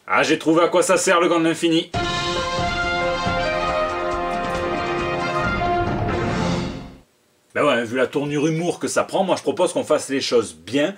Ah, j'ai trouvé à quoi ça sert le gant de l'infini. Ben ouais, vu la tournure humour que ça prend, moi je propose qu'on fasse les choses bien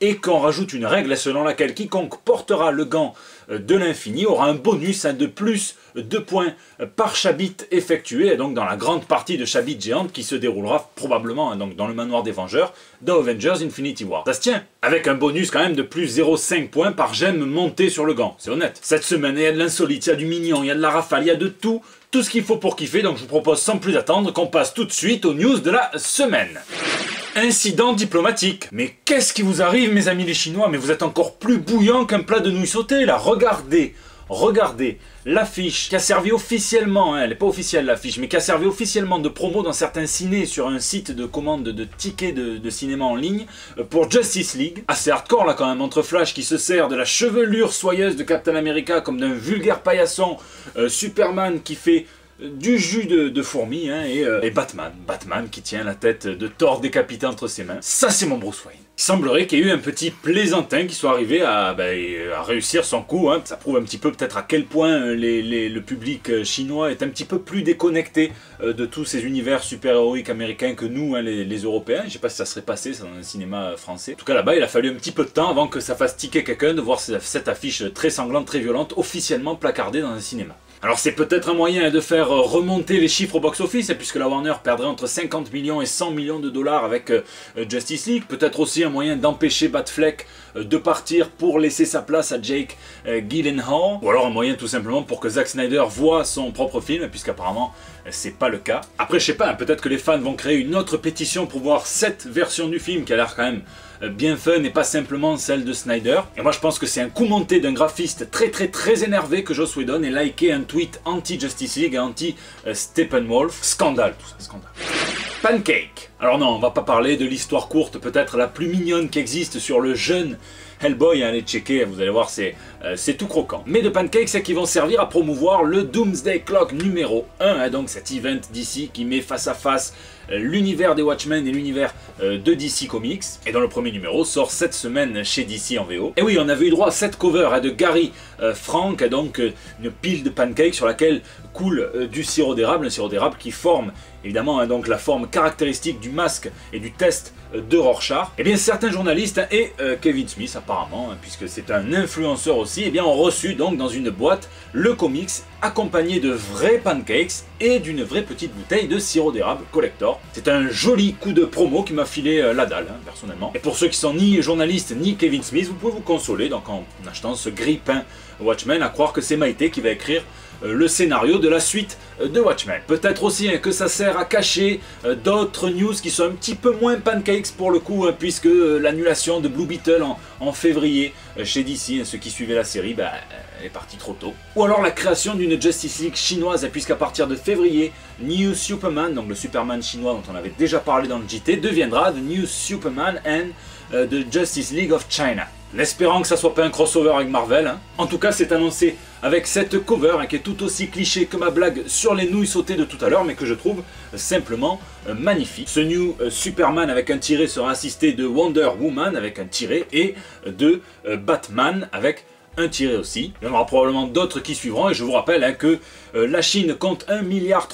et qu'on rajoute une règle selon laquelle quiconque portera le gant de l'infini aura un bonus de plus 2 points par Chabit effectué, et donc dans la grande partie de Chabit géante qui se déroulera probablement donc dans le manoir des Vengeurs dans Avengers Infinity War. Ça se tient, avec un bonus quand même de plus 0,5 points par gemme monté sur le gant, c'est honnête. Cette semaine, il y a de l'insolite, il y a du mignon, il y a de la rafale, il y a de tout ce qu'il faut pour kiffer, donc je vous propose sans plus attendre qu'on passe tout de suite aux news de la semaine. Incident diplomatique. Mais qu'est-ce qui vous arrive mes amis les Chinois? Mais vous êtes encore plus bouillant qu'un plat de nouilles sautées là, regardez l'affiche qui a servi officiellement, elle n'est pas officielle l'affiche, mais qui a servi officiellement de promo dans certains cinés sur un site de commande de tickets de cinéma en ligne pour Justice League. Assez hardcore là quand même, entre Flash qui se sert de la chevelure soyeuse de Captain America comme d'un vulgaire paillasson, Superman qui fait du jus de fourmi et Batman qui tient la tête de Thor décapité entre ses mains. Ça c'est mon Bruce Wayne. Il semblerait qu'il y ait eu un petit plaisantin qui soit arrivé à réussir son coup. Ça prouve un petit peu peut-être à quel point le public chinois est un petit peu plus déconnecté de tous ces univers super-héroïques américains que nous, les Européens. Je sais pas si ça serait passé ça, dans un cinéma français. En tout cas là-bas, il a fallu un petit peu de temps avant que ça fasse tiquer quelqu'un de voir cette affiche très sanglante, très violente, officiellement placardée dans un cinéma. Alors c'est peut-être un moyen de faire remonter les chiffres au box-office, puisque la Warner perdrait entre 50 millions et 100 millions de dollars avec Justice League. Peut-être aussi un moyen d'empêcher Batfleck de partir pour laisser sa place à Jake Gyllenhaal. Ou alors un moyen tout simplement pour que Zack Snyder voit son propre film, puisqu'apparemment c'est pas le cas. Après je sais pas, peut-être que les fans vont créer une autre pétition pour voir cette version du film qui a l'air quand même bien fun et pas simplement celle de Snyder. Et moi je pense que c'est un coup monté d'un graphiste très énervé que Joss Whedon ait liké un tweet anti-Justice League et anti-Steppenwolf. Scandale tout ça, scandale. Pancake. Alors non, on va pas parler de l'histoire courte, peut-être la plus mignonne qui existe sur le jeune Hellboy, allez checker, vous allez voir, c'est tout croquant. Mais de Pancake, c'est qu'ils vont servir à promouvoir le Doomsday Clock numéro 1, donc cet event d'ici qui met face à face l'univers des Watchmen et l'univers de DC Comics. Et dans le premier numéro sort cette semaine chez DC en VO. Et oui, on avait eu droit à cette cover de Gary Frank, donc une pile de pancakes sur laquelle coule du sirop d'érable, un sirop d'érable qui forme évidemment donc la forme caractéristique du masque et du test de Rorschach. Et bien certains journalistes et Kevin Smith apparemment, puisque c'est un influenceur aussi, et bien ont reçu donc dans une boîte le comics accompagné de vrais pancakes et d'une vraie petite bouteille de sirop d'érable collector. C'est un joli coup de promo qui m'a filé la dalle personnellement. Et pour ceux qui sont ni journalistes ni Kevin Smith, vous pouvez vous consoler donc en achetant ce grille-pain Watchmen, à croire que c'est Maïté qui va écrire le scénario de la suite de Watchmen. Peut-être aussi que ça sert à cacher d'autres news qui sont un petit peu moins pancakes pour le coup, puisque l'annulation de Blue Beetle en février chez DC, ceux qui suivaient la série, est parti trop tôt. Ou alors la création d'une Justice League chinoise, puisqu'à partir de février, New Superman, donc le Superman chinois dont on avait déjà parlé dans le JT, deviendra The New Superman and the Justice League of China. En espérant que ça soit pas un crossover avec Marvel. En tout cas, c'est annoncé avec cette cover qui est tout aussi cliché que ma blague sur les nouilles sautées de tout à l'heure, mais que je trouve simplement magnifique. Ce New Superman avec un tiret sera assisté de Wonder Woman avec un tiret et de Batman avec un tiré aussi. Il y en aura probablement d'autres qui suivront, et je vous rappelle que la Chine compte 1,3 milliard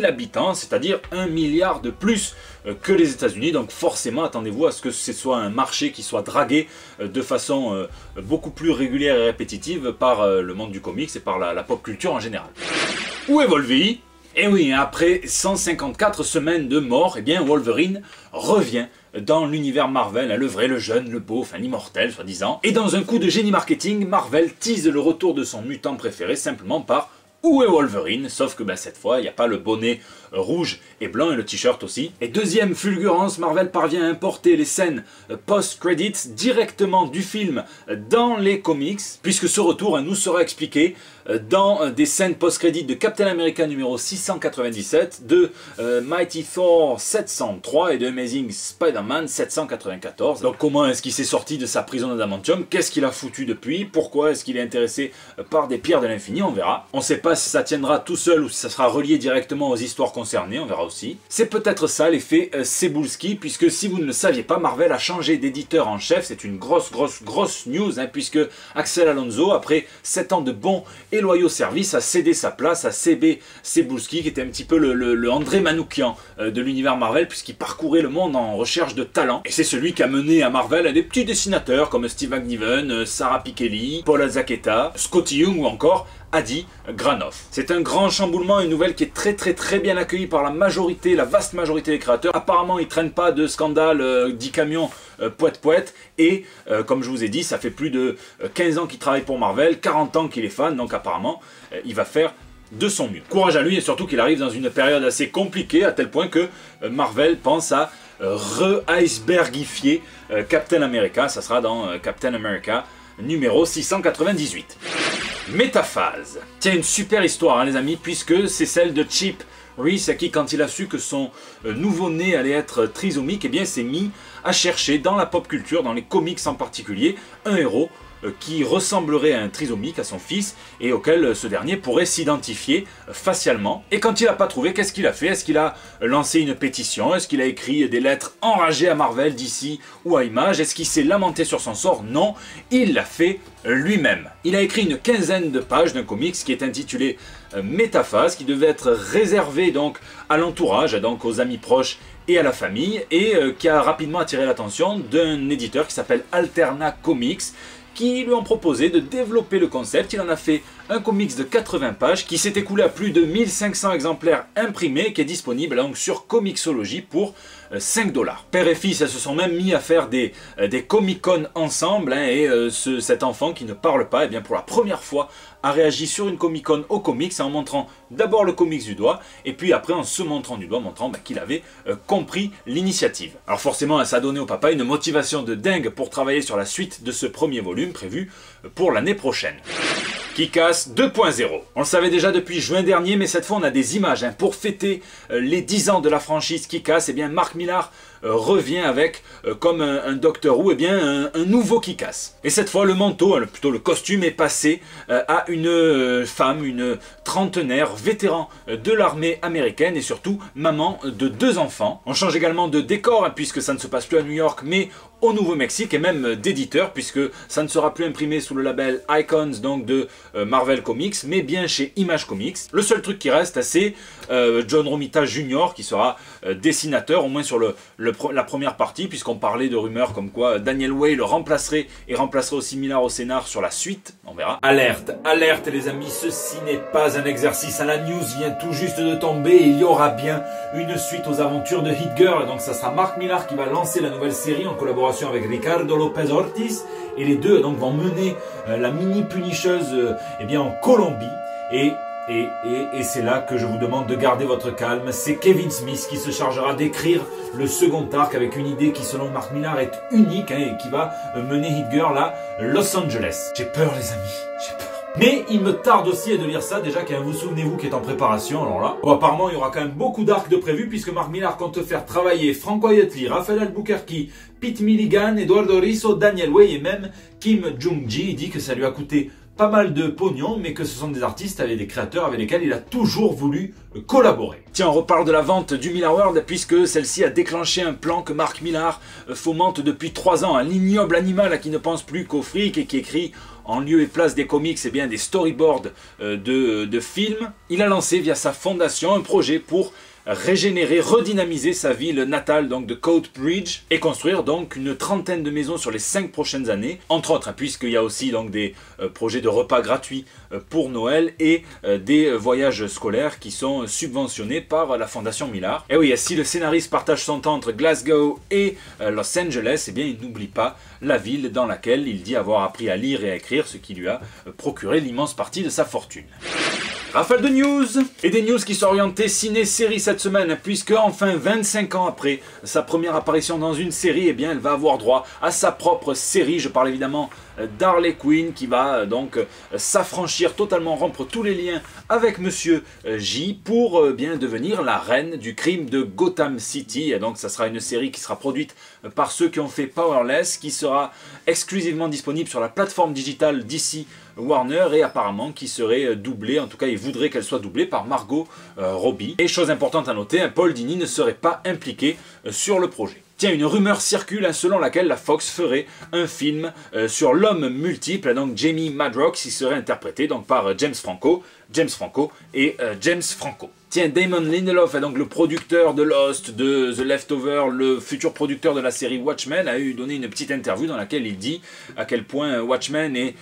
habitants, c'est-à-dire 1 milliard de plus que les États-Unis, donc forcément attendez-vous à ce que ce soit un marché qui soit dragué de façon beaucoup plus régulière et répétitive par le monde du comics et par la pop culture en général. Où est Wolverine? Et oui, après 154 semaines de mort, eh bien Wolverine revient dans l'univers Marvel, le vrai, le jeune, le beau, enfin l'immortel soi-disant. Et dans un coup de génie marketing, Marvel tease le retour de son mutant préféré simplement par où est Wolverine, sauf que cette fois, il n'y a pas le bonnet rouge et blanc et le t-shirt aussi. Et deuxième fulgurance, Marvel parvient à importer les scènes post-credits directement du film dans les comics, puisque ce retour nous sera expliqué dans des scènes post-credits de Captain America numéro 697, de Mighty Thor 703 et de Amazing Spider-Man 794. Donc comment est-ce qu'il s'est sorti de sa prison d'adamantium? Qu'est-ce qu'il a foutu depuis? Pourquoi est-ce qu'il est intéressé par des pierres de l'infini? On verra. On sait pas pas si ça tiendra tout seul ou si ça sera relié directement aux histoires concernées, on verra aussi. C'est peut-être ça l'effet Cebulski, puisque si vous ne le saviez pas, Marvel a changé d'éditeur en chef. C'est une grosse news, hein, puisque Axel Alonso, après 7 ans de bons et loyaux services, a cédé sa place à CB Cebulski, qui était un petit peu le André Manoukian de l'univers Marvel, puisqu'il parcourait le monde en recherche de talent. Et c'est celui qui a mené à Marvel des petits dessinateurs comme Steve McNiven, Sarah Pikeli, Paul Azaceta, Scotty Young ou encore Adi Granoff. C'est un grand chamboulement, une nouvelle qui est très bien accueillie par la vaste majorité des créateurs. Apparemment, ils ne traînent pas de scandale 10 camions poète et comme je vous ai dit, ça fait plus de 15 ans qu'il travaille pour Marvel, 40 ans qu'il est fan, donc apparemment, il va faire de son mieux. Courage à lui et surtout qu'il arrive dans une période assez compliquée à tel point que Marvel pense à re-icebergifier Captain America. Ça sera dans Captain America numéro 698. Métaphase. Tiens, une super histoire, hein, les amis, puisque c'est celle de Chip Reese qui, quand il a su que son nouveau-né allait être trisomique, eh bien, s'est mis à chercher dans la pop culture, dans les comics en particulier, un héros qui ressemblerait à un trisomique, à son fils, et auquel ce dernier pourrait s'identifier facialement. Et quand il n'a pas trouvé, qu'est-ce qu'il a fait? Est-ce qu'il a lancé une pétition? Est-ce qu'il a écrit des lettres enragées à Marvel, DC ou à Image? Est-ce qu'il s'est lamenté sur son sort? Non, il l'a fait lui-même. Il a écrit une 15aine de pages d'un comics qui est intitulé Métaphase, qui devait être réservé donc à l'entourage, donc aux amis proches et à la famille, et qui a rapidement attiré l'attention d'un éditeur qui s'appelle Alterna Comics, qui lui ont proposé de développer le concept. Il en a fait un comics de 80 pages qui s'est écoulé à plus de 1500 exemplaires imprimés, qui est disponible donc sur Comixology pour 5 $. Père et fils, elles se sont même mis à faire des Comic-Con ensemble, hein, et cet enfant qui ne parle pas, eh bien pour la première fois, a réagi sur une Comic-Con au comics en montrant d'abord le comics du doigt, et puis après en se montrant du doigt, montrant qu'il avait compris l'initiative. Alors forcément, ça a donné au papa une motivation de dingue pour travailler sur la suite de ce premier volume prévu pour l'année prochaine. Kick-Ass 2.0. On le savait déjà depuis juin dernier, mais cette fois on a des images, hein. Pour fêter les 10 ans de la franchise Kick-Ass, eh bien Mark Millar revient avec, comme un Doctor Who, eh bien un nouveau Kick-Ass. Et cette fois le manteau, plutôt le costume, est passé à une femme, une trentenaire, vétéran de l'armée américaine et surtout maman de 2 enfants. On change également de décor, hein, puisque ça ne se passe plus à New York, mais au Nouveau-Mexique, et même d'éditeur, puisque ça ne sera plus imprimé sous le label Icons, donc de Marvel Comics, mais bien chez Image Comics. Le seul truc qui reste, c'est John Romita Jr. qui sera dessinateur, au moins sur la première partie, puisqu'on parlait de rumeurs comme quoi Daniel Way le remplacerait et remplacerait aussi Millar au scénar sur la suite. On verra. Alerte, alerte les amis, ceci n'est pas un exercice. La news vient tout juste de tomber et il y aura bien une suite aux aventures de Hit Girl. Donc ça sera Mark Millar qui va lancer la nouvelle série en collaboration avec Ricardo Lopez Ortiz, et les deux donc vont mener la mini Punisheuse eh bien en Colombie, et c'est là que je vous demande de garder votre calme. C'est Kevin Smith qui se chargera d'écrire le second arc avec une idée qui selon Mark Millar est unique, hein, et qui va mener Hit Girl à Los Angeles. J'ai peur les amis, j'ai peur. Mais il me tarde aussi de lire ça, déjà vous souvenez-vous qui est en préparation, alors là. Bon, apparemment il y aura quand même beaucoup d'arcs de prévus, puisque Mark Millar compte faire travailler Franco Ayatli, Raphaël Albuquerque, Pete Milligan, Eduardo Risso, Daniel Way et même Kim Jung-ji. Il dit que ça lui a coûté pas mal de pognon, mais que ce sont des artistes avec des créateurs avec lesquels il a toujours voulu collaborer. Tiens, on reparle de la vente du Millar World, puisque celle-ci a déclenché un plan que Mark Millar fomente depuis 3 ans. Un ignoble animal qui ne pense plus qu'au fric et qui écrit en lieu et place des comics, et bien des storyboards de films. Il a lancé via sa fondation un projet pour régénérer, redynamiser sa ville natale donc de Coatbridge et construire donc une trentaine de maisons sur les 5 prochaines années, entre autres, hein, puisqu'il y a aussi donc des projets de repas gratuits pour Noël et des voyages scolaires qui sont subventionnés par la fondation Millar. Et oui, si le scénariste partage son temps entre Glasgow et Los Angeles, eh bien il n'oublie pas la ville dans laquelle il dit avoir appris à lire et à écrire, ce qui lui a procuré l'immense partie de sa fortune. Rafale de news, et des news qui sont orientées ciné-série cette semaine, puisque enfin 25 ans après sa première apparition dans une série, eh bien elle va avoir droit à sa propre série. Je parle évidemment d'Harley Quinn, qui va donc s'affranchir totalement, rompre tous les liens avec Monsieur J pour bien devenir la reine du crime de Gotham City. Et donc ça sera une série qui sera produite par ceux qui ont fait Powerless, qui sera exclusivement disponible sur la plateforme digitale DC Warner et apparemment qui serait doublée, en tout cas il voudrait qu'elle soit doublée par Margot Robbie. Et chose importante à noter, Paul Dini ne serait pas impliqué sur le projet. Tiens, une rumeur circule selon laquelle la Fox ferait un film sur l'homme multiple, donc Jamie Madrox, qui serait interprété donc par James Franco et James Franco. Tiens, Damon Lindelof est donc le producteur de Lost, de The Leftovers, le futur producteur de la série Watchmen, a donné une petite interview dans laquelle il dit à quel point Watchmen est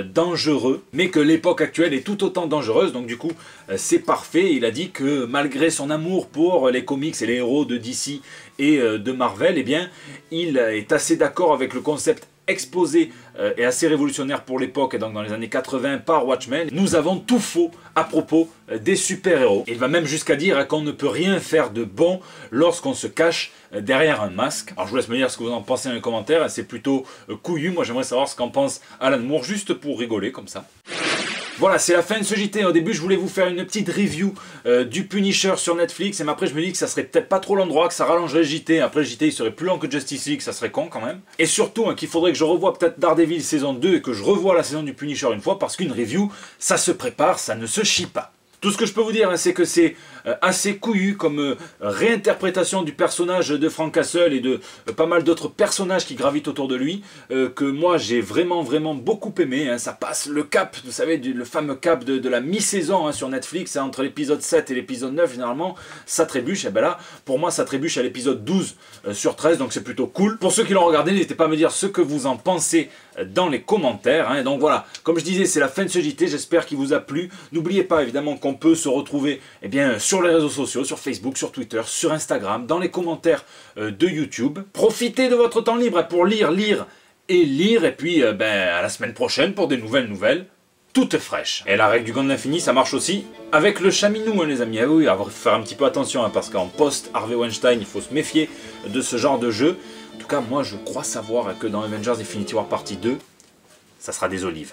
dangereux, mais que l'époque actuelle est tout autant dangereuse, donc du coup c'est parfait. Il a dit que malgré son amour pour les comics et les héros de DC et de Marvel, eh bien, il est assez d'accord avec le concept exposé et assez révolutionnaire pour l'époque, et donc dans les années 80 par Watchmen. Nous avons tout faux à propos des super-héros. Il va même jusqu'à dire qu'on ne peut rien faire de bon lorsqu'on se cache derrière un masque. Alors je vous laisse me dire ce que vous en pensez dans les commentaires, c'est plutôt couillu. Moi j'aimerais savoir ce qu'en pense Alan Moore, juste pour rigoler comme ça. Voilà, c'est la fin de ce JT. Au début, je voulais vous faire une petite review du Punisher sur Netflix. Mais après, je me dis que ça serait peut-être pas trop l'endroit, que ça rallongerait le JT. Après, le JT, il serait plus long que Justice League, ça serait con quand même. Et surtout, qu'il faudrait que je revoie peut-être Daredevil saison 2 et que je revoie la saison du Punisher une fois, parce qu'une review, ça se prépare, ça ne se chie pas. Tout ce que je peux vous dire, c'est que c'est assez couillu comme réinterprétation du personnage de Frank Castle et de pas mal d'autres personnages qui gravitent autour de lui, que moi j'ai vraiment beaucoup aimé. Ça passe le cap, vous savez, le fameux cap de la mi-saison sur Netflix, entre l'épisode 7 et l'épisode 9 généralement, ça trébuche. Et ben là, pour moi, ça trébuche à l'épisode 12 sur 13, donc c'est plutôt cool. Pour ceux qui l'ont regardé, n'hésitez pas à me dire ce que vous en pensez dans les commentaires. Donc voilà, comme je disais, c'est la fin de ce JT, j'espère qu'il vous a plu. N'oubliez pas évidemment qu'on peut se retrouver sur les réseaux sociaux, sur Facebook, sur Twitter, sur Instagram, dans les commentaires de YouTube. Profitez de votre temps libre pour lire, et puis à la semaine prochaine pour des nouvelles toutes fraîches. Et la règle du gant de l'infini, ça marche aussi avec le chaminou, les amis. Ah oui, il faut faire un petit peu attention, parce qu'en post Harvey Weinstein, il faut se méfier de ce genre de jeu. En tout cas, moi je crois savoir que dans Avengers Infinity War Partie 2, ça sera des olives.